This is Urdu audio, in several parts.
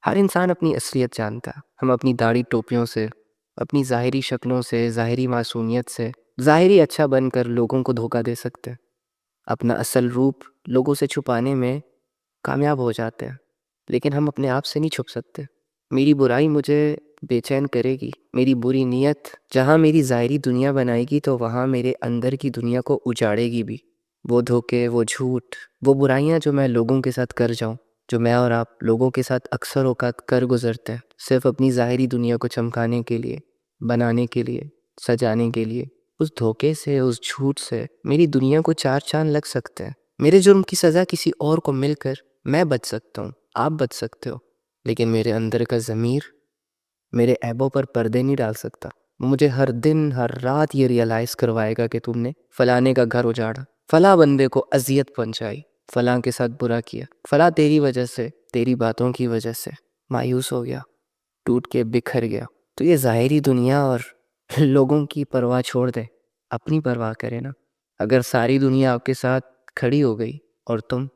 ہر انسان اپنی اصلیت جانتا ہے۔ ہم اپنی داڑھی ٹوپیوں سے، اپنی ظاہری شکلوں سے، ظاہری معصومیت سے، ظاہری اچھا بن کر لوگوں کو دھوکہ دے سکتے ہیں۔ اپنا اصل روپ لوگوں سے چھپانے میں کامیاب ہو جاتے ہیں، لیکن ہم اپنے آپ سے نہیں چھپ سکتے۔ میری برائی مجھے بے چین کرے گی، میری بری نیت جہاں میری ظاہری دنیا بنائے گی تو وہاں میرے اندر کی دنیا کو اجاڑے گی بھی۔ وہ دھوکے، وہ جھوٹ، وہ برائیاں جو میں لوگوں کے ساتھ کر جاؤں، جو میں اور آپ لوگوں کے ساتھ اکثر اوقات کر گزرتے ہیں، صرف اپنی ظاہری دنیا کو چمکانے کے لیے، بنانے کے لیے، سجانے کے لیے، اس دھوکے سے، اس جھوٹ سے میری دنیا کو چار چاند لگ سکتے ہیں۔ میرے جرم کی سزا کسی اور کو مل کر میں بچ سکتا ہوں، آپ بچ سکتے ہو، لیکن میرے اندر کا ضمیر میرے عیبوں پر پردے نہیں ڈال سکتا۔ مجھے ہر دن ہر رات یہ ریئلائز کروائے گا کہ تم نے فلانے کا گھر اجاڑا، فلاں بندے کو اذیت پہنچائی، فلاں کے ساتھ برا کیا، فلاں تیری وجہ سے، تیری باتوں کی وجہ سے مایوس ہو گیا، ٹوٹ کے بکھر گیا۔ تو یہ ظاہری دنیا اور لوگوں کی پرواہ چھوڑ دے، اپنی پرواہ کرے نا۔ اگر ساری دنیا آپ کے ساتھ کھڑی ہو گئی اور تم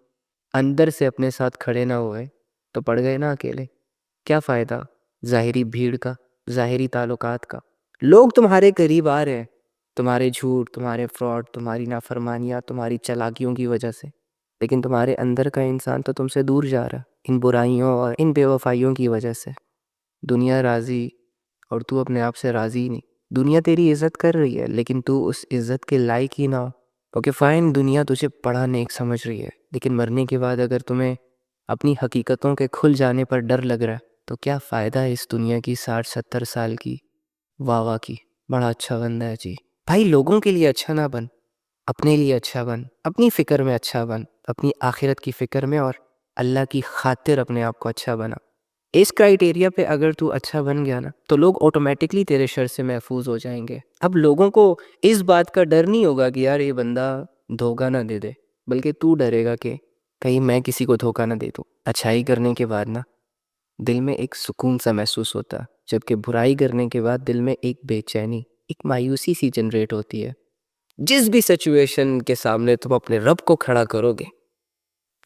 اندر سے اپنے ساتھ کھڑے نہ ہوئے تو پڑ گئے نا اکیلے۔ کیا فائدہ ظاہری بھیڑ کا، ظاہری تعلقات کا؟ لوگ تمہارے قریب آ رہے ہیں تمہارے جھوٹ، تمہارے فراڈ، تمہاری نافرمانیاں، تمہاری چالاکیوں کی وجہ سے، لیکن تمہارے اندر کا انسان تو تم سے دور جا رہا ہے ان برائیوں اور ان بے وفائیوں کی وجہ سے۔ دنیا راضی اور تو اپنے آپ سے راضی نہیں۔ دنیا تیری عزت کر رہی ہے لیکن تو اس عزت کے لائق ہی نہ ہو۔ اوکے فائن، دنیا تجھے بڑا نیک سمجھ رہی ہے، لیکن مرنے کے بعد اگر تمہیں اپنی حقیقتوں کے کھل جانے پر ڈر لگ رہا ہے تو کیا فائدہ ہے اس دنیا کی 60-70 سال کی واہ واہ کی؟ بڑا اچھا بندہ ہے جی بھائی، لوگوں کے لیے اچھا نہ بن، اپنے لیے اچھا بن، اپنی فکر میں اچھا بن، اپنی آخرت کی فکر میں اور اللہ کی خاطر اپنے آپ کو اچھا بنا۔ اس کرائیٹیریا پہ اگر تو اچھا بن گیا نا تو لوگ آٹومیٹکلی تیرے شر سے محفوظ ہو جائیں گے۔ اب لوگوں کو اس بات کا ڈر نہیں ہوگا کہ یار یہ بندہ دھوکہ نہ دے دے، بلکہ تو ڈرے گا کہ کہیں میں کسی کو دھوکہ نہ دے دوں۔ اچھائی کرنے کے بعد نا دل میں ایک سکون سا محسوس ہوتا ہے، جبکہ برائی کرنے کے بعد دل میں ایک بے چینی، ایک مایوسی سی جنریٹ ہوتی ہے۔ جس بھی سچویشن کے سامنے تم اپنے رب کو کھڑا کرو گے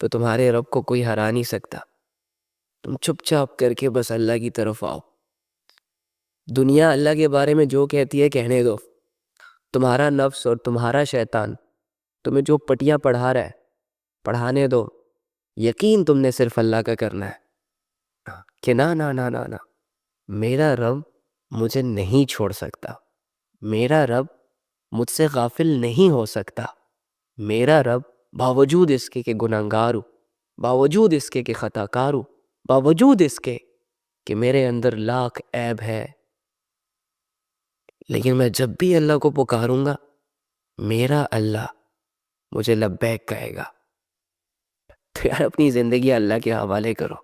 تو تمہارے رب کو کوئی ہرا نہیں سکتا۔ تم چپ چاپ کر کے بس اللہ کی طرف آؤ۔ دنیا اللہ کے بارے میں جو کہتی ہے کہنے دو۔ تمہارا نفس اور تمہارا شیطان تمہیں جو پٹیاں پڑھا رہا ہے پڑھانے دو۔ یقین تم نے صرف اللہ کا کرنا ہے کہ نا نا نا نا نا، میرا رب مجھے نہیں چھوڑ سکتا، میرا رب مجھ سے غافل نہیں ہو سکتا، میرا رب باوجود اس کے کہ گنہگار ہوں، باوجود اس کے کہ خطا کار ہوں، باوجود اس کے کہ میرے اندر لاکھ عیب ہے، لیکن میں جب بھی اللہ کو پکاروں گا میرا اللہ مجھے لبیک کہے گا۔ تو یار اپنی زندگی اللہ کے حوالے کرو۔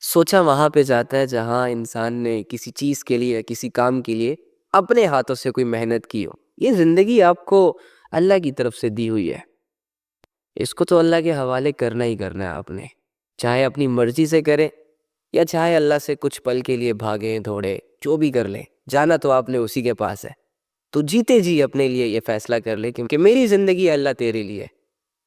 سوچا وہاں پہ جاتا ہے جہاں انسان نے کسی چیز کے لیے، کسی کام کے لیے اپنے ہاتھوں سے کوئی محنت کی ہو۔ یہ زندگی آپ کو اللہ کی طرف سے دی ہوئی ہے، اس کو تو اللہ کے حوالے کرنا ہی کرنا ہے آپ نے، چاہے اپنی مرضی سے کریں یا چاہے اللہ سے کچھ پل کے لیے بھاگیں دوڑیں، جو بھی کر لیں، جانا تو آپ نے اسی کے پاس ہے۔ تو جیتے جی اپنے لیے یہ فیصلہ کر لے کہ میری زندگی اللہ تیرے لیے،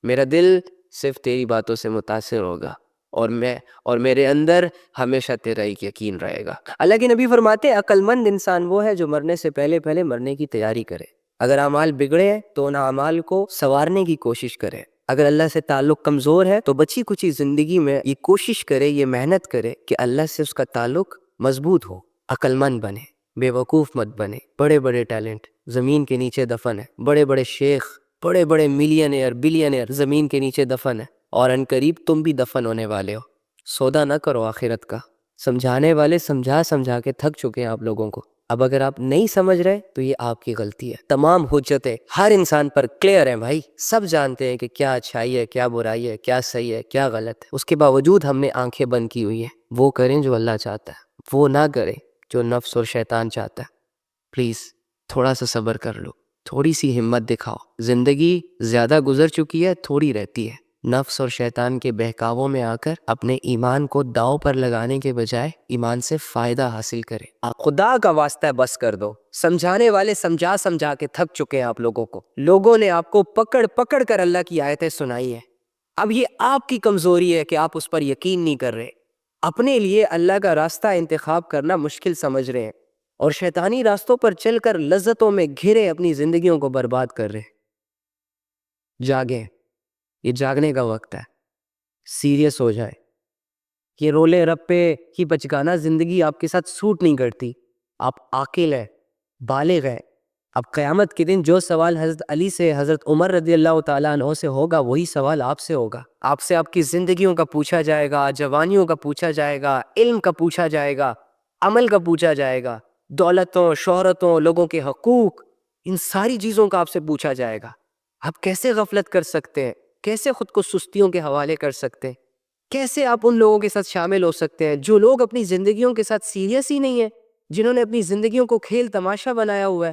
میرا دل صرف تیری باتوں سے متاثر ہوگا اور میرے اندر ہمیشہ تیرا ایک یقین رہے گا۔ اللہ کے نبی فرماتے ہیں عقل مند انسان وہ ہے جو مرنے سے پہلے مرنے کی تیاری کرے۔ اگر اعمال بگڑے ہیں تو ان اعمال کو سنوارنے کی کوشش کرے۔ اگر اللہ سے تعلق کمزور ہے تو بچی کچھ زندگی میں یہ کوشش کرے، یہ محنت کرے کہ اللہ سے اس کا تعلق مضبوط ہو۔ عقل مند بنے، بے وقوف مت بنے۔ بڑے بڑے ٹیلنٹ زمین کے نیچے دفن ہیں، بڑے بڑے شیخ، بڑے بڑے ملینئر بلینئر زمین کے نیچے دفن ہیں، اور ان قریب تم بھی دفن ہونے والے ہو۔ سودا نہ کرو آخرت کا۔ سمجھانے والے سمجھا کے تھک چکے ہیں آپ لوگوں کو۔ اب اگر آپ نہیں سمجھ رہے تو یہ آپ کی غلطی ہے۔ تمام حجتیں ہر انسان پر کلیئر ہیں بھائی، سب جانتے ہیں کہ کیا اچھائی ہے، کیا برائی ہے، کیا صحیح ہے، کیا غلط ہے۔ اس کے باوجود ہم نے آنکھیں بند کی ہوئی ہیں۔ وہ کریں جو اللہ چاہتا ہے، وہ نہ کریں جو نفس اور شیطان چاہتا ہے۔ پلیز تھوڑا سا صبر کر لو، تھوڑی سی ہمت دکھاؤ۔ زندگی زیادہ گزر چکی ہے، تھوڑی رہتی ہے۔ نفس اور شیطان کے بہکاووں میں آ کر اپنے ایمان کو داؤ پر لگانے کے بجائے ایمان سے فائدہ حاصل کریں۔ آپ خدا کا واسطہ ہے بس کر دو۔ سمجھانے والے سمجھا کے تھک چکے ہیں آپ لوگوں کو۔ لوگوں نے آپ کو پکڑ کر اللہ کی آیتیں سنائی ہیں۔ اب یہ آپ کی کمزوری ہے کہ آپ اس پر یقین نہیں کر رہے۔ اپنے لیے اللہ کا راستہ انتخاب کرنا مشکل سمجھ رہے ہیں اور شیطانی راستوں پر چل کر لذتوں میں گھرے اپنی زندگیوں کو برباد کر رہے ہیں۔ جاگیں، یہ جاگنے کا وقت ہے، سیریس ہو جائے۔ یہ رولے رپے کی بچگانہ زندگی آپ کے ساتھ سوٹ نہیں کرتی۔ آپ عاقل ہیں، بالغ ہیں۔ اب قیامت کے دن جو سوال حضرت علی سے، حضرت عمر رضی اللہ تعالیٰ عنہ سے ہوگا، وہی سوال آپ سے ہوگا۔ آپ سے آپ کی زندگیوں کا پوچھا جائے گا، جوانیوں کا پوچھا جائے گا، علم کا پوچھا جائے گا، عمل کا پوچھا جائے گا، دولتوں، شہرتوں، لوگوں کے حقوق، ان ساری چیزوں کا آپ سے پوچھا جائے گا۔ آپ کیسے غفلت کر سکتے ہیں؟ کیسے خود کو سستیوں کے حوالے کر سکتے ہیں؟ کیسے آپ ان لوگوں کے ساتھ شامل ہو سکتے ہیں جو لوگ اپنی زندگیوں کے ساتھ سیریس ہی نہیں ہیں، جنہوں نے اپنی زندگیوں کو کھیل تماشا بنایا ہوا ہے؟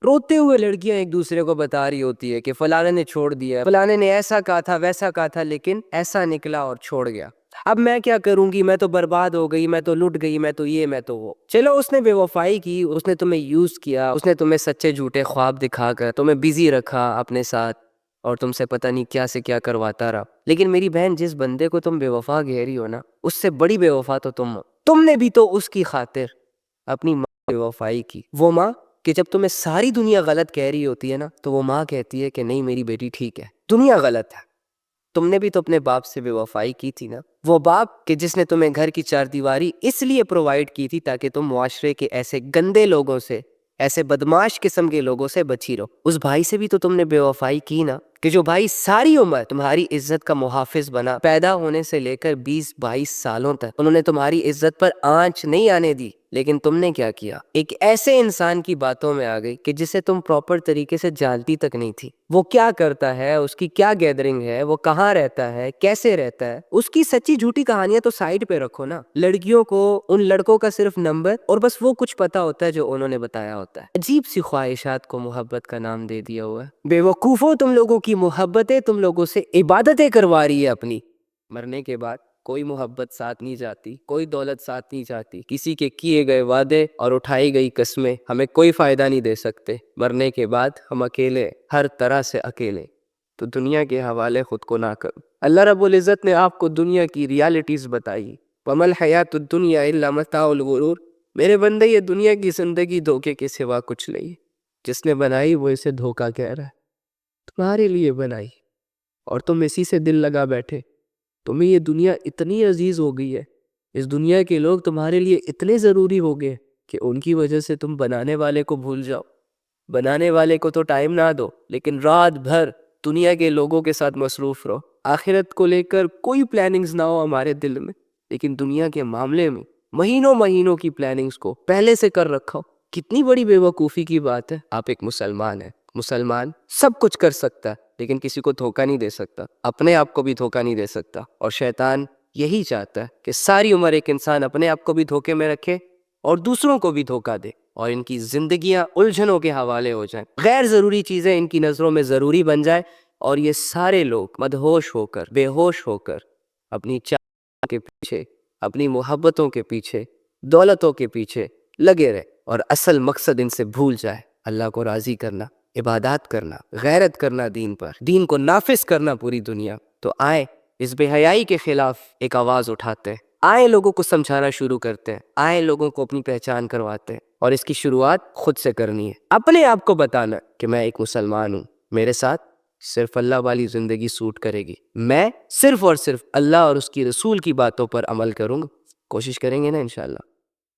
روتے ہوئے لڑکیاں ایک دوسرے کو بتا رہی ہوتی ہے کہ فلانے نے چھوڑ دیا، فلانے نے ایسا کہا تھا، ویسا کہا تھا، لیکن ایسا نکلا اور چھوڑ گیا۔ اب میں کیا کروں گی، میں تو برباد ہو گئی، میں تو لٹ گئی، میں تو یہ، میں تو وہ۔ چلو اس نے بے وفائی کی، اس نے تمہیں یوز کیا، اس نے تمہیں سچے جھوٹے خواب دکھا کر تمہیں بزی رکھا اپنے ساتھ اور تم سے پتہ نہیں کیا سے کیا کرواتا رہا، لیکن میری بہن، جس بندے کو تم بے وفا کہہ رہی ہو نا، اس سے بڑی بے وفا تو تم ہو۔ تم نے بھی تو اس کی خاطر اپنی ماں بے وفائی کی، وہ ماں کہ جب تمہیں ساری دنیا غلط کہہ رہی ہوتی ہے نا، تو وہ ماں کہتی ہے کہ نہیں میری بیٹی ٹھیک ہے، دنیا غلط ہے۔ تم نے بھی تو اپنے باپ سے بے وفائی کی تھی نا، وہ باپ کہ جس نے تمہیں گھر کی چار دیواری اس لیے پرووائڈ کی تھی تاکہ تم معاشرے کے ایسے گندے لوگوں سے، ایسے بدماش قسم کے لوگوں سے بچی رہو۔ اس بھائی سے بھی تو تم نے بے وفائی کی نا، کہ جو بھائی ساری عمر تمہاری عزت کا محافظ بنا، پیدا ہونے سے لے کر 20-22 سالوں تک انہوں نے تمہاری عزت پر آنچ نہیں آنے دی، لیکن تم نے کیا کیا؟ ایک ایسے انسان کی باتوں میں آ گئی کہ جسے تم پراپر طریقے سے جانتی تک نہیں تھی، وہ کیا کرتا ہے، اس کی کیا گیدرنگ ہے، وہ کہاں رہتا ہے، کیسے رہتا ہے، اس کی سچی جھوٹی کہانیاں تو سائڈ پہ رکھو نا۔ لڑکیوں کو ان لڑکوں کا صرف نمبر اور بس وہ کچھ پتا ہوتا ہے جو انہوں نے بتایا ہوتا ہے۔ عجیب سی خواہشات کو محبت کا نام دے دیا ہوا ہے۔ بے وقوفوں، تم لوگوں کی محبتیں تم لوگوں سے عبادتیں کروا رہی ہے اپنی۔ مرنے کے بعد کوئی محبت ساتھ نہیں جاتی، کوئی دولت ساتھ نہیں جاتی، کسی کے کیے گئے وعدے اور اٹھائی گئی قسمیں ہمیں کوئی فائدہ نہیں دے سکتے۔ مرنے کے بعد ہم اکیلے، ہر طرح سے اکیلے۔ تو دنیا کے حوالے خود کو نہ کرو۔ اللہ رب العزت نے آپ کو دنیا کی ریالٹیز بتائی۔ وَمَا الْحَيَاةُ الدُّنْيَا إِلَّا مَتَاعُ الْغُرُورِ۔ میرے بندے، یہ دنیا کی زندگی دھوکے کے سوا کچھ نہیں ہے۔ جس نے بنائی وہ اسے دھوکا کہہ رہا ہے، تمہارے لیے بنائی اور تم اسی سے دل لگا بیٹھے۔ تمہیں یہ دنیا اتنی عزیز ہو گئی ہے، اس دنیا کے لوگ تمہارے لیے اتنے ضروری ہو گئے کہ ان کی وجہ سے تم بنانے والے کو بھول جاؤ۔ بنانے والے کو تو ٹائم نہ دو، لیکن رات بھر دنیا کے لوگوں کے ساتھ مصروف رہو۔ آخرت کو لے کر کوئی پلاننگز نہ ہو ہمارے دل میں، لیکن دنیا کے معاملے میں مہینوں کی پلاننگز کو پہلے سے کر رکھو۔ کتنی بڑی بے وقوفی کی بات ہے۔ آپ ایک مسلمان ہیں، مسلمان سب کچھ کر سکتا ہے لیکن کسی کو دھوکہ نہیں دے سکتا، اپنے آپ کو بھی دھوکہ نہیں دے سکتا، اور شیطان یہی چاہتا ہے کہ ساری عمر ایک انسان اپنے آپ کو بھی دھوکے میں رکھے اور دوسروں کو بھی دھوکہ دے، اور ان کی زندگیاں الجھنوں کے حوالے ہو جائیں، غیر ضروری چیزیں ان کی نظروں میں ضروری بن جائیں، اور یہ سارے لوگ مدہوش ہو کر، بے ہوش ہو کر اپنی چاہت کے پیچھے، اپنی محبتوں کے پیچھے، دولتوں کے پیچھے لگے رہے، اور اصل مقصد ان سے بھول جائے، اللہ کو راضی کرنا، عبادات کرنا، غیرت کرنا دین پر، دین کو نافذ کرنا پوری دنیا۔ تو آئیں اس بے حیائی کے خلاف ایک آواز اٹھاتے ہیں، آئیں لوگوں کو سمجھانا شروع کرتے ہیں، آئیں لوگوں کو اپنی پہچان کرواتے ہیں، اور اس کی شروعات خود سے کرنی ہے۔ اپنے آپ کو بتانا کہ میں ایک مسلمان ہوں، میرے ساتھ صرف اللہ والی زندگی سوٹ کرے گی، میں صرف اور صرف اللہ اور اس کی رسول کی باتوں پر عمل کروں گا۔ کوشش کریں گے نا انشاءاللہ؟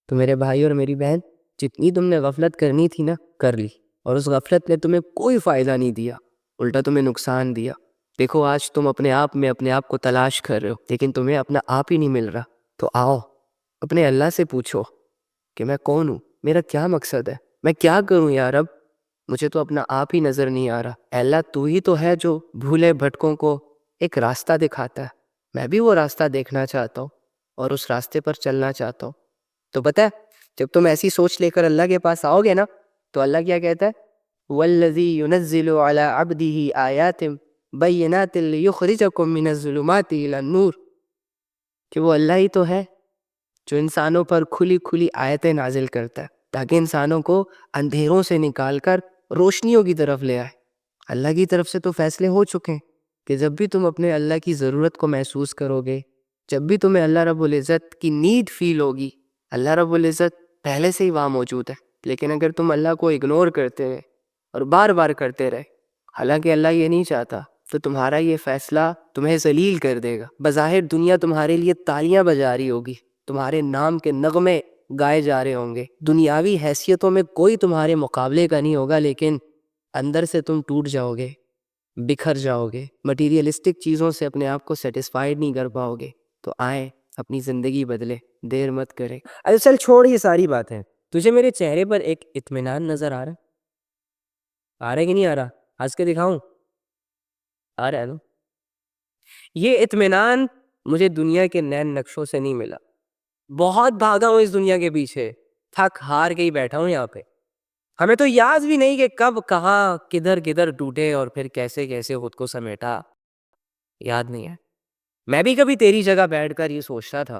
تو میرے بھائی اور میری بہن، جتنی تم نے غفلت کرنی تھی نا، کر لی، اور اس غفلت نے تمہیں کوئی فائدہ نہیں دیا، الٹا تمہیں نقصان دیا۔ دیکھو آج تم اپنے آپ میں اپنے آپ کو تلاش کر رہے ہو، لیکن تمہیں اپنا آپ ہی نہیں مل رہا۔ تو آؤ اپنے اللہ سے پوچھو کہ میں کون ہوں، میرا کیا مقصد ہے، میں کیا کروں یا رب، مجھے تو اپنا آپ ہی نظر نہیں آ رہا۔ اے اللہ، تو ہی تو ہے جو بھولے بھٹکوں کو ایک راستہ دکھاتا ہے، میں بھی وہ راستہ دیکھنا چاہتا ہوں اور اس راستے پر چلنا چاہتا ہوں۔ تو پتہ ہے جب تم ایسی سوچ لے کر اللہ کے پاس آؤ گے نا، تو اللہ کیا کہتا ہے؟ وَالَّذِي يُنَزِّلُ عَلَىٰ عَبْدِهِ آيَاتٍ بَيِّنَاتٍ لِيُخْرِجَكُم مِّنَ الظُّلُمَاتِ إِلَى النُّورِ، کہ وہ اللہ ہی تو ہے جو انسانوں پر کھلی کھلی آیتیں نازل کرتا ہے تاکہ انسانوں کو اندھیروں سے نکال کر روشنیوں کی طرف لے آئے۔ اللہ کی طرف سے تو فیصلے ہو چکے ہیں کہ جب بھی تم اپنے اللہ کی ضرورت کو محسوس کرو گے، جب بھی تمہیں اللہ رب العزت کی نیڈ فیل ہوگی، اللہ رب العزت پہلے سے ہی وہاں موجود ہے. لیکن اگر تم اللہ کو اگنور کرتے رہے اور بار بار کرتے رہے، حالانکہ اللہ یہ نہیں چاہتا، تو تمہارا یہ فیصلہ تمہیں ذلیل کر دے گا. بظاہر دنیا تمہارے لیے تالیاں بجا رہی ہوگی، تمہارے نام کے نغمے گائے جا رہے ہوں گے، دنیاوی حیثیتوں میں کوئی تمہارے مقابلے کا نہیں ہوگا، لیکن اندر سے تم ٹوٹ جاؤ گے، بکھر جاؤ گے، مٹیریلسٹک چیزوں سے اپنے آپ کو سیٹسفائیڈ نہیں کر پاؤ گے. تو آئیں اپنی زندگی بدلے، دیر مت کرے. چل چھوڑ یہ ساری باتیں. تجھے میرے چہرے پر ایک اطمینان نظر آ رہا ہے کہ نہیں آ رہا؟ ہنس کے دکھاؤں؟ آ رہا ہے نا؟ یہ اطمینان مجھے دنیا کے نین نقشوں سے نہیں ملا. بہت بھاگا ہوں اس دنیا کے پیچھے، تھک ہار کے ہی بیٹھا ہوں یہاں پہ. ہمیں تو یاد بھی نہیں کہ کب کہاں کدھر کدھر ٹوٹے اور پھر کیسے کیسے خود کو سمیٹا، یاد نہیں ہے. میں بھی کبھی تیری جگہ بیٹھ کر یہ سوچتا تھا،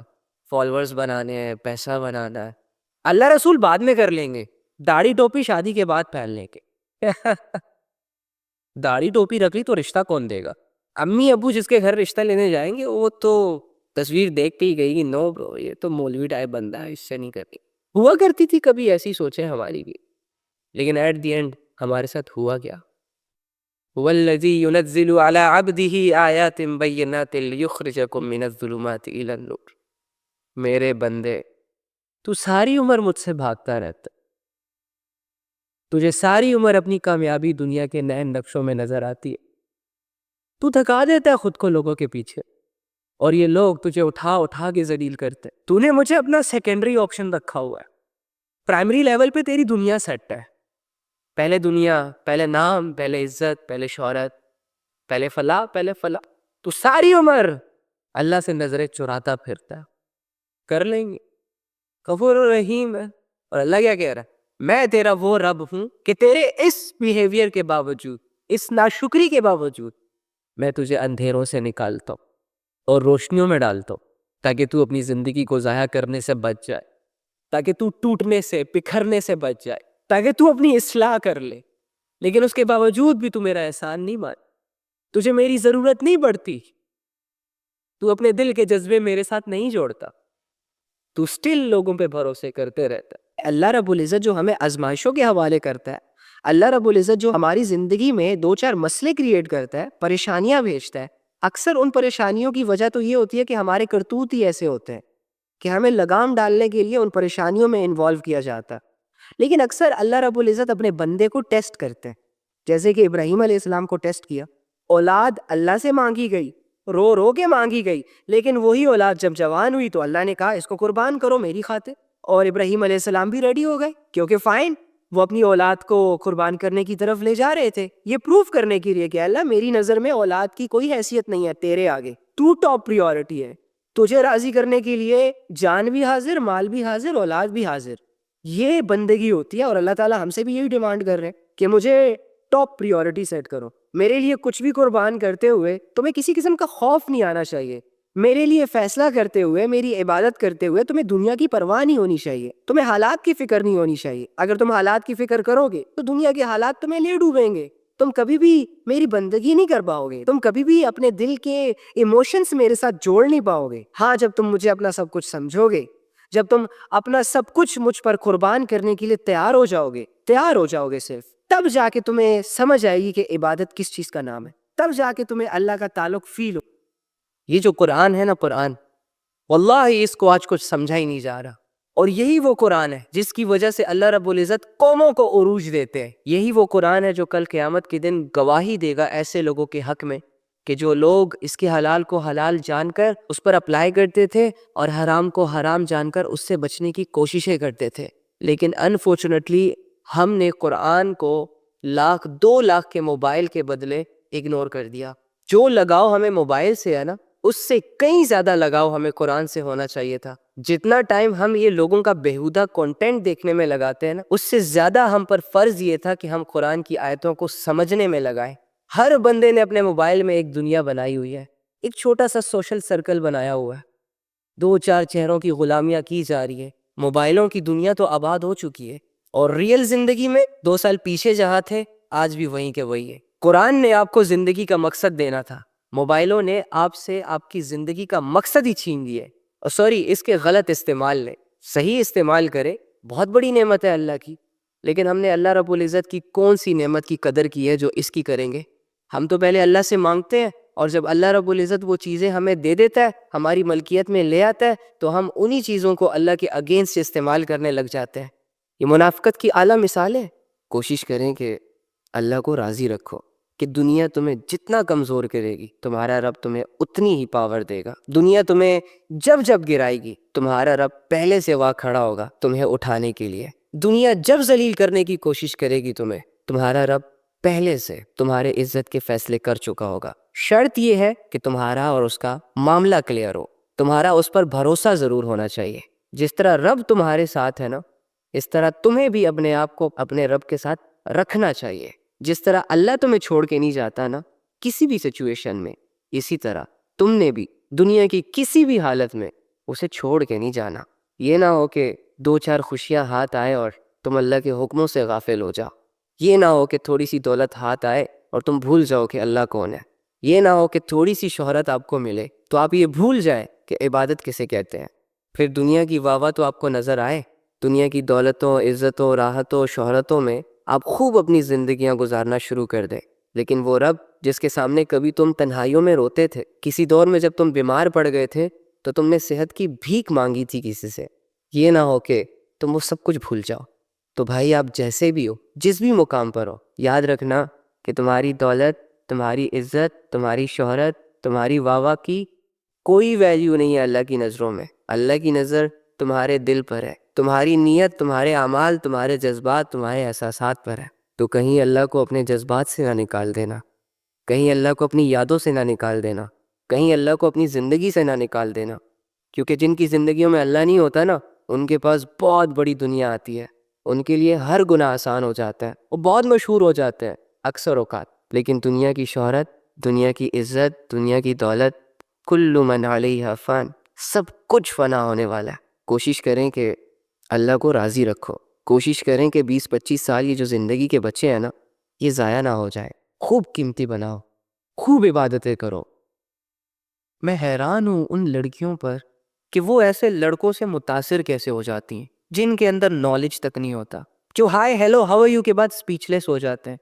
فالوورز بنانے ہیں، پیسہ بنانا ہے، اللہ رسول بعد میں کر لیں گے، داڑھی ٹوپی شادی کے بعد پہن لیں گے. داڑھی ٹوپی رکھ لی تو رشتہ کون دے گا؟ امی ابو جس کے گھر رشتہ لینے جائیں گے وہ تو تصویر دیکھ کے ہی گئی گی، نو برو یہ تو مولوی ٹائپ بندہ ہے، اس سے نہیں کرنی. ہوا کرتی تھی کبھی ایسی سوچیں ہماری بھی، لیکن ایٹ دی اینڈ ہمارے ساتھ ہوا کیا؟ وَالَّذِي يُنَزِّلُ عَلَىٰ عَبْدِهِ آيَاتٍ بَيِّنَاتٍ لِيُخْرِجَكُم مِّنَ الظُّلُمَاتِ إِلَى النُّورِ. میرے بندے، تو ساری عمر مجھ سے بھاگتا رہتا، تجھے ساری عمر اپنی کامیابی دنیا کے نئے نقشوں میں نظر آتی ہے، تو تھکا دیتا ہے خود کو لوگوں کے پیچھے، اور یہ لوگ تجھے اٹھا اٹھا کے ذلیل کرتے. تو نے مجھے اپنا سیکنڈری آپشن رکھا ہوا ہے، پرائمری لیول پہ تیری دنیا سیٹ ہے. پہلے دنیا، پہلے نام، پہلے عزت، پہلے شہرت، پہلے فلاح، پہلے فلاح. تو ساری عمر اللہ سے نظریں چراتا پھرتا ہے. کر لیں گے، غفور الرحیم ہے. اور اللہ کیا کہہ رہا ہے؟ میں تیرا وہ رب ہوں کہ تیرے اس بیہیویئر کے باوجود، اس ناشکری کے باوجود، میں تجھے اندھیروں سے نکالتا ہوں اور روشنیوں میں ڈالتا ہوں، تاکہ تو اپنی زندگی کو ضائع کرنے سے بچ جائے، تاکہ تو ٹوٹنے سے، بکھرنے سے بچ جائے، تاکہ تو اپنی اصلاح کر لے. لیکن اس کے باوجود بھی تو میرا احسان نہیں مان، تجھے میری ضرورت نہیں پڑتی، تو اپنے دل کے جذبے میرے ساتھ نہیں جوڑتا، تو سٹل لوگوں پہ بھروسے کرتے رہتا. اللہ رب العزت جو ہمیں آزمائشوں کے حوالے کرتا ہے، اللہ رب العزت جو ہماری زندگی میں دو چار مسئلے کریٹ کرتا ہے، پریشانیاں بھیجتا ہے، اکثر ان پریشانیوں کی وجہ تو یہ ہوتی ہے کہ ہمارے کرتوت ہی ایسے ہوتے ہیں کہ ہمیں لگام ڈالنے کے لیے ان پریشانیوں میں انوالو کیا جاتا ہے. لیکن اکثر اللہ رب العزت اپنے بندے کو ٹیسٹ کرتے ہیں، جیسے کہ ابراہیم علیہ السلام کو ٹیسٹ کیا. اولاد اللہ سے مانگی گئی، رو رو کے مانگی گئی، لیکن وہی اولاد جب جوان ہوئی تو اللہ نے کہا اس کو قربان کرو میری خاطر. اور ابراہیم علیہ السلام بھی ریڈی ہو گئے، کیونکہ فائن وہ اپنی اولاد کو قربان کرنے کی طرف لے جا رہے تھے، یہ پروف کرنے کے لیے کہ اللہ میری نظر میں اولاد کی کوئی حیثیت نہیں ہے تیرے آگے، تو ٹاپ پریورٹی ہے، تجھے راضی کرنے کے لیے جان بھی حاضر، مال بھی حاضر، اولاد بھی حاضر. یہ بندگی ہوتی ہے. اور اللہ تعالیٰ ہم سے بھی یہی ڈیمانڈ کر رہے ہیں کہ مجھے ٹاپ پریورٹی سیٹ کرو، میرے لیے کچھ بھی قربان کرتے ہوئے تمہیں کسی قسم کا خوف نہیں آنا چاہیے، میرے لیے فیصلہ کرتے ہوئے، میری عبادت کرتے ہوئے تمہیں دنیا کی پرواہ نہیں ہونی چاہیے، تمہیں حالات کی فکر نہیں ہونی چاہیے. اگر تم حالات کی فکر کرو گے تو دنیا کے حالات تمہیں لے ڈوبیں گے، تم کبھی بھی میری بندگی نہیں کر پاؤ گے، تم کبھی بھی اپنے دل کے ایموشنز میرے ساتھ جوڑ نہیں پاؤ گے. ہاں، جب تم مجھے اپنا سب کچھ سمجھو گے، جب تم اپنا سب کچھ مجھ پر قربان کرنے کے لیے تیار ہو جاؤ گے صرف، تب جا کے تمہیں سمجھ آئے گی کہ عبادت کس چیز کا نام ہے، تب جا کے تمہیں اللہ کا تعلق فیل ہو. یہ جو قرآن ہے نا، قرآن واللہ اس کو آج کچھ سمجھا ہی نہیں جا رہا، اور یہی وہ قرآن ہے جس کی وجہ سے اللہ رب العزت قوموں کو عروج دیتے ہیں. یہی وہ قرآن ہے جو کل قیامت کے دن گواہی دے گا ایسے لوگوں کے حق میں کہ جو لوگ اس کے حلال کو حلال جان کر اس پر اپلائی کرتے تھے اور حرام کو حرام جان کر اس سے بچنے کی کوششیں کرتے تھے. لیکن انفارچونیٹلی ہم نے قرآن کو 2 لاکھ کے موبائل کے بدلے اگنور کر دیا. جو لگاؤ ہمیں موبائل سے ہے نا، اس سے کئی زیادہ لگاؤ ہمیں قرآن سے ہونا چاہیے تھا. جتنا ٹائم ہم یہ لوگوں کا بیہودہ کنٹینٹ دیکھنے میں لگاتے ہیں نا، اس سے زیادہ ہم پر فرض یہ تھا کہ ہم قرآن کی آیتوں کو سمجھنے میں لگائیں. ہر بندے نے اپنے موبائل میں ایک دنیا بنائی ہوئی ہے، ایک چھوٹا سا سوشل سرکل بنایا ہوا ہے، 2-4 چہروں کی غلامیاں کی جا رہی ہے. موبائلوں کی دنیا تو آباد ہو چکی ہے، اور ریئل زندگی میں 2 سال پیچھے جہاں تھے آج بھی وہیں کے وہی ہے. قرآن نے آپ کو زندگی کا مقصد دینا تھا، موبائلوں نے آپ سے آپ کی زندگی کا مقصد ہی چھین لیے. اور سوری، اس کے غلط استعمال نے. صحیح استعمال کرے، بہت بڑی نعمت ہے اللہ کی. لیکن ہم نے اللہ رب العزت کی کون سی نعمت کی قدر کی ہے جو اس کی کریں گے؟ ہم تو پہلے اللہ سے مانگتے ہیں، اور جب اللہ رب العزت وہ چیزیں ہمیں دے دیتا ہے، ہماری ملکیت میں لے آتا ہے، تو ہم انہی چیزوں کو اللہ کے اگینسٹ استعمال کرنے لگ جاتے ہیں. یہ منافقت کی اعلیٰ مثال ہے. کوشش کریں کہ اللہ کو راضی رکھو کہ دنیا تمہیں جتنا کمزور کرے گی تمہارا رب تمہیں اتنی ہی پاور دے گا. دنیا تمہیں جب جب گرائے گی تمہارا رب پہلے سے وہاں کھڑا ہوگا تمہیں اٹھانے کے لیے. دنیا جب ذلیل کرنے کی کوشش کرے گی تمہارا رب پہلے سے تمہارے عزت کے فیصلے کر چکا ہوگا. شرط یہ ہے کہ تمہارا اور اس کا معاملہ کلیئر ہو، تمہارا اس پر بھروسہ ضرور ہونا چاہیے. جس طرح رب تمہارے ساتھ ہے نا، اس طرح تمہیں بھی اپنے آپ کو اپنے رب کے ساتھ رکھنا چاہیے. جس طرح اللہ تمہیں چھوڑ کے نہیں جاتا نا کسی بھی سچویشن میں، اسی طرح تم نے بھی دنیا کی کسی بھی حالت میں اسے چھوڑ کے نہیں جانا. یہ نہ ہو کہ دو چار خوشیاں ہاتھ آئے اور تم اللہ کے حکموں سے غافل ہو جاؤ. یہ نہ ہو کہ تھوڑی سی دولت ہاتھ آئے اور تم بھول جاؤ کہ اللہ کون ہے. یہ نہ ہو کہ تھوڑی سی شہرت آپ کو ملے تو آپ یہ بھول جائیں کہ عبادت کسے کہتے ہیں. پھر دنیا کی واہ واہ تو آپ کو نظر آئے، دنیا کی دولتوں، عزتوں، راحتوں، شہرتوں میں آپ خوب اپنی زندگیاں گزارنا شروع کر دیں. لیکن وہ رب جس کے سامنے کبھی تم تنہائیوں میں روتے تھے، کسی دور میں جب تم بیمار پڑ گئے تھے تو تم نے صحت کی بھیک مانگی تھی کسی سے، یہ نہ ہو کہ تم وہ سب کچھ بھول جاؤ. تو بھائی آپ جیسے بھی ہو، جس بھی مقام پر ہو، یاد رکھنا کہ تمہاری دولت، تمہاری عزت، تمہاری شہرت، تمہاری واہ واہ کی کوئی ویلیو نہیں ہے اللہ کی نظروں میں. اللہ کی نظر تمہارے دل پر ہے، تمہاری نیت، تمہارے اعمال، تمہارے جذبات، تمہارے احساسات پر ہے. تو کہیں اللہ کو اپنے جذبات سے نہ نکال دینا، کہیں اللہ کو اپنی یادوں سے نہ نکال دینا، کہیں اللہ کو اپنی زندگی سے نہ نکال دینا. کیونکہ جن کی زندگیوں میں اللہ نہیں ہوتا نا، ان کے پاس بہت بڑی دنیا آتی ہے، ان کے لیے ہر گناہ آسان ہو جاتا ہے، وہ بہت مشہور ہو جاتے ہیں اکثر اوقات. لیکن دنیا کی شہرت، دنیا کی عزت، دنیا کی دولت، کل من علیہا فان، سب کچھ فنا ہونے والا ہے. کوشش کریں کہ اللہ کو راضی رکھو. کوشش کریں کہ 20-25 سال یہ جو زندگی کے بچے ہیں نا، یہ ضائع نہ ہو جائے. خوب قیمتی بناؤ، خوب عبادتیں کرو. میں حیران ہوں ان لڑکیوں پر کہ وہ ایسے لڑکوں سے متاثر کیسے ہو جاتی ہیں جن کے اندر نالج تک نہیں ہوتا، جو hi hello how are you کے بعد سپیچ لیس ہو جاتے ہیں.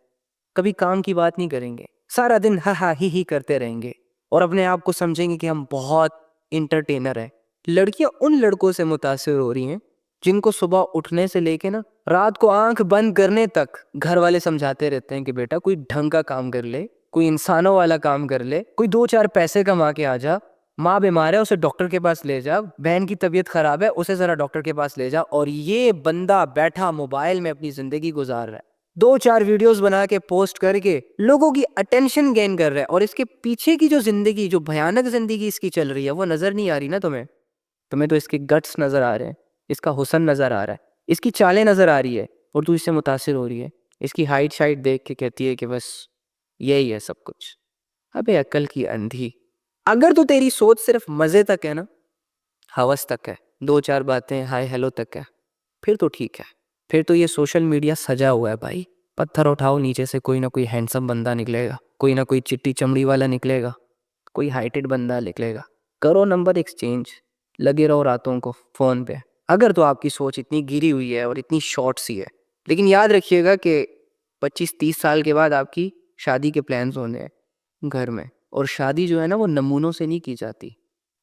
کبھی کام کی بات نہیں کریں گے، سارا دن ہا ہا ہی کرتے رہیں گے اور اپنے آپ کو سمجھیں گے کہ ہم بہت انٹرٹینر ہیں. لڑکیاں ان لڑکوں سے متاثر ہو رہی ہیں جن کو صبح اٹھنے سے لے کے نا رات کو آنکھ بند کرنے تک گھر والے سمجھاتے رہتے ہیں کہ بیٹا کوئی ڈھنگ کا کام کر لے، کوئی انسانوں والا کام کر لے، کوئی 2-4 پیسے کما کے آ جا. ماں بیمار ہے اسے ڈاکٹر کے پاس لے جا، بہن کی طبیعت خراب ہے اسے ذرا ڈاکٹر کے پاس لے جا. اور یہ بندہ بیٹھا موبائل میں اپنی زندگی گزار رہا ہے، 2-4 ویڈیوز بنا کے پوسٹ کر کے لوگوں کی اٹینشن گین کر رہا ہے. اور اس کے پیچھے کی جو زندگی، جو بھیانک زندگی اس کی چل رہی ہے، وہ نظر نہیں آ رہی نا تمہیں تو اس کے گٹس نظر آ رہے ہیں، اس کا حسن نظر آ رہا ہے، اس کی چالیں نظر آ رہی ہے، اور تو اس سے متاثر ہو رہی ہے. اس کی ہائٹ شائٹ دیکھ کے کہتی ہے کہ بس یہی ہے سب کچھ. ابے عقل کی اندھی، اگر تو تیری سوچ صرف مزے تک ہے نا، ہوس تک ہے، 2-4 باتیں ہائے ہیلو تک ہے، پھر تو ٹھیک ہے. پھر تو یہ سوشل میڈیا سجا ہوا ہے بھائی. پتھر اٹھاؤ نیچے سے کوئی نہ کوئی ہینڈسم بندہ نکلے گا، کوئی نہ کوئی چٹی چمڑی والا نکلے گا، کوئی ہائٹڈ بندہ نکلے گا. کرو نمبر ایکسچینج، لگے رہو راتوں کو فون پہ، اگر تو آپ کی سوچ اتنی گری ہوئی ہے اور اتنی شارٹ سی ہے. لیکن یاد رکھیے گا کہ 25-30 سال کے بعد آپ کی شادی کے پلانز ہونے ہیں گھر میں، اور شادی جو ہے نا وہ نمونوں سے نہیں کی جاتی.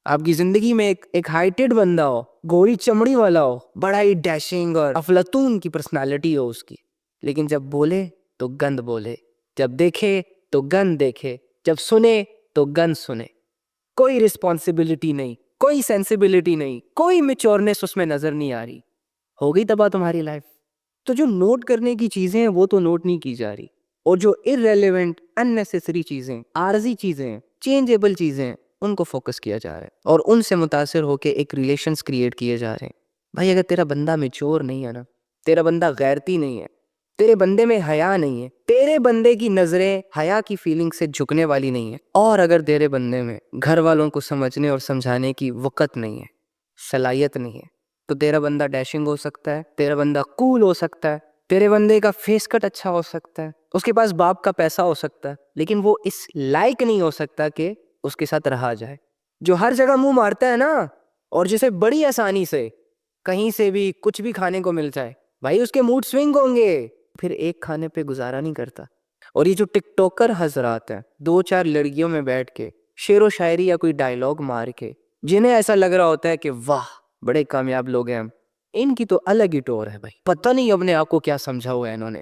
آپ کی زندگی میں ایک ہائٹڈ بندہ ہو، گوری چمڑی والا ہو، بڑا ہی ڈیشنگ اور افلاطون کی پرسنالٹی ہو اس کی، لیکن جب بولے تو گند بولے، جب دیکھے تو گند دیکھے، جب سنے تو گند سنے. کوئی رسپانسبلٹی نہیں، کوئی سینسیبلٹی نہیں، کوئی میچورنس اس میں نظر نہیں آ رہی. ہو گئی تباہ تمہاری لائف. تو جو نوٹ کرنے کی چیزیں ہیں وہ تو نوٹ نہیں کی جا رہی، اور جو irrelevant unnecessary چیزیں، عارضی چیزیں، چینجیبل چیزیں، ان کو فوکس کیا جا رہا ہے اور ان سے متاثر ہو کے ایک ریلیشنز کریٹ کیے جا رہے ہیں. بھائی اگر تیرا بندہ میچور نہیں ہے نا، تیرا بندہ غیرتی نہیں ہے، تیرے بندے میں حیا نہیں ہے، تیرے بندے کی نظریں حیا کی فیلنگ سے جھکنے والی نہیں ہے، اور اگر تیرے بندے میں گھر والوں کو سمجھنے اور سمجھانے کی وقت نہیں ہے، صلاحیت نہیں ہے، تو تیرا بندہ ڈیشنگ ہو سکتا ہے، تیرا بندہ کول ہو سکتا ہے، تیرے بندے کا فیس کٹ اچھا ہو سکتا ہے، اس کے پاس باپ کا پیسہ ہو سکتا ہے لیکن وہ اس لائق نہیں ہو سکتا کہ اس کے ساتھ رہا جائے. جو ہر جگہ منہ مارتا ہے نا اور جسے بڑی آسانی سے کہیں سے بھی کچھ بھی کھانے کو مل جائے, بھائی اس کے موڈ سوئنگ ہوں گے, پھر ایک کھانے پہ گزارا نہیں کرتا. اور یہ جو ٹک ٹوکر حضرات ہیں 2-4 لڑکیوں میں بیٹھ کے شعر و شاعری یا کوئی ڈائیلاگ مار کے, جنہیں ایسا لگ رہا ہوتا ہے کہ واہ بڑے کامیاب لوگ ہیں ہم, ان کی تو الگ ہی ٹور ہے بھائی. پتہ نہیں اپنے آپ کو کیا سمجھا ہوا ہے انہوں نے.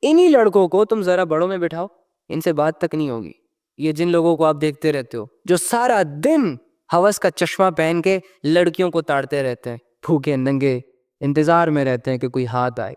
انہی لڑکوں کو تم ذرا بڑوں میں بٹھاؤ, ان سے بات تک نہیں ہوگی. یہ جن لوگوں کو آپ دیکھتے رہتے ہو جو سارا دن ہوس کا چشمہ پہن کے لڑکیوں کو تاڑتے رہتے ہیں, بھوکے ننگے انتظار میں رہتے ہیں کہ کوئی ہاتھ آئے.